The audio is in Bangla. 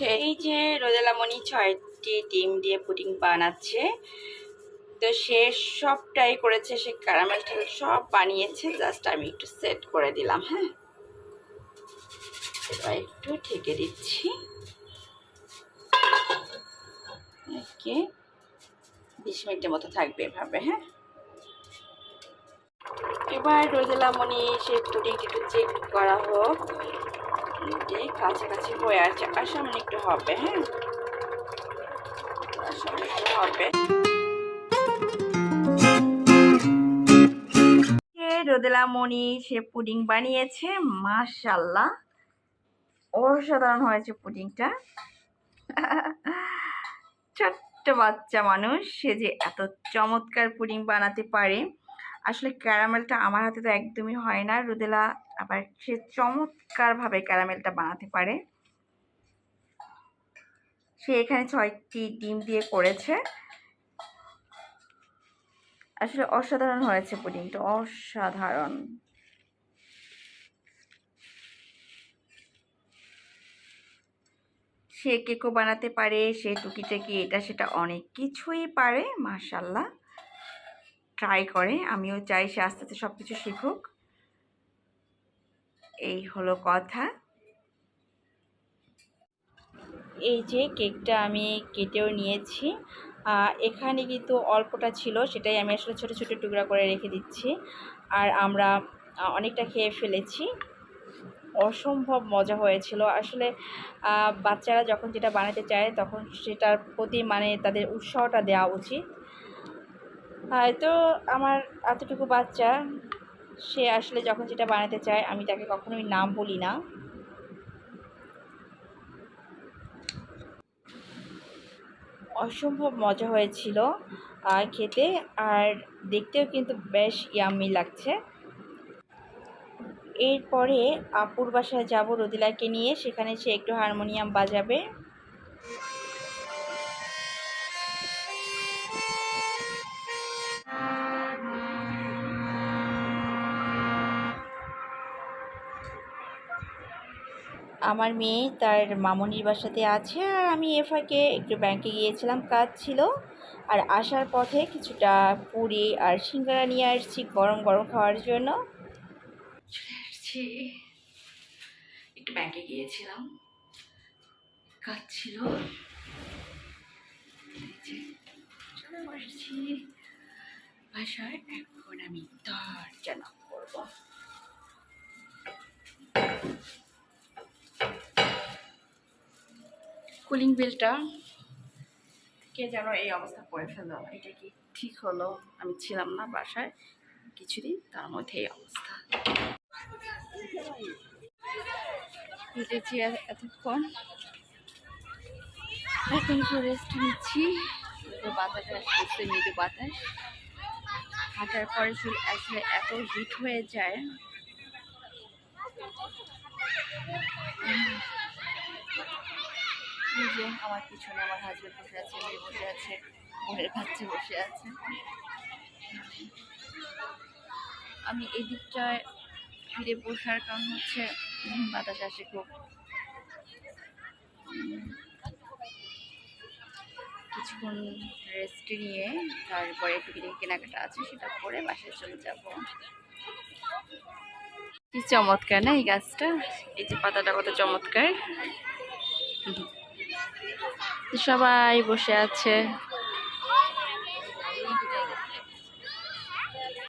এই যে রোদেলামণি 6টি ডিম দিয়ে পুডিং বানাচ্ছে। তো সে সবটাই করেছে, সে ক্যারামেলটা সব বানিয়েছে, জাস্ট আমি একটু সেট করে দিলাম। হ্যাঁ, এবার একটু ঢেকে দিচ্ছি। ওকে, 20 মিনিটের মতো থাকবে এভাবে। হ্যাঁ, এবার রোদেলামণি সে পুডিংটা একটু চেক করা হোক, কাছাকাছি হয়ে আছে, আর সামনে একটু হবে। হ্যাঁ, আর সামনে একটু হবে। রোদেলামণি সে পুডিং বানিয়েছে, মাশাআল্লাহ অসাধারণ হয়েছে পুডিংটা। ছোট্ট বাচ্চা মানুষ, সে যে এত চমৎকার পুডিং বানাতে পারে। আসলে ক্যারামেলটা আমার হাতে তো একদমই হয় না, রোদেলা আবার সে চমৎকারভাবে ক্যারামেলটা বানাতে পারে। সে এখানে 6টি ডিম দিয়ে করেছে। আসলে অসাধারণ হয়েছে পুডিংটা, অসাধারণ। সে কেকও বানাতে পারে, সে টুকিটাকি এটা সেটা অনেক কিছুই পারে, মাশাআল্লাহ। ট্রাই করে, আমিও চাই সে আস্তে আস্তে সব কিছু শিখুক। এই হলো কথা। এই যে কেকটা আমি কেটেও নিয়েছি। এখানে কিন্তু অল্পটা ছিল, সেটাই আমি আসলে ছোট ছোট টুকরা করে রেখে দিচ্ছি। আর আমরা অনেকটা খেয়ে ফেলেছি। অসম্ভব মজা হয়েছিল আসলে। বাচ্চারা যখন যেটা বানাতে চায় তখন সেটার প্রতি মানে তাদের উৎসাহটা দেওয়া উচিত। হয়তো আমার এতটুকু বাচ্চা, সে আসলে যখন যেটা বানাতে চায় আমি তাকে কখনোই নাম বলি না। অসম্ভব মজা হয়েছিল খেতে, আর দেখতেও কিন্তু বেশ ইয়াম্মি লাগছে। এরপরে আপুর বাসায় যাব রোদিলাকে নিয়ে, সেখানে সে একটু হারমোনিয়াম বাজাবে। আমার মেয়ে তার মামুনির বাসাতে আছে, আর আমি এফাকে একটু ব্যাংকে গিয়েছিলাম, কাজ ছিল। আর আসার পথে কিছুটা পুরি আর সিঙ্গারা নিয়ে আসছি গরম গরম খাওয়ার জন্য। চলে আসছি, একটু ব্যাংকে গিয়েছিলাম, কাজ ছিল। চলে বসছি বাসায়, এখন আমি দরজা নক করবো। কুলিং বিলটা কে যেন এই অবস্থা করে ফেললো, এটা কি ঠিক হলো? আমি ছিলাম না বাসায় কিছুদিন, তার মধ্যে এই অবস্থা। হেঁটেছি এতক্ষণ, এখন একটু রেস্ট নিচ্ছি। বাতাস আসতেছে, মৃদু বাতাস। হাঁটার পরে আসলে এত হিট হয়ে যায়। এই যে আমার পিছনে আমার হাজবেন্ড বসে আছে, মেয়ে বসে আছে, বোনের বাচ্চা বসে আছে। আমি এই দিকটায় ফিরে বসার কারণ হচ্ছে বাতাস আসে খুব। কিছুক্ষণ রেস্ট নিয়ে তারপরে একটু কেনাকাটা আছে, সেটা করে বাসায় চলে যাব। কি চমৎকার না এই গাছটা, এই যে পাতাটা কত চমৎকার। সবাই বসে আছে।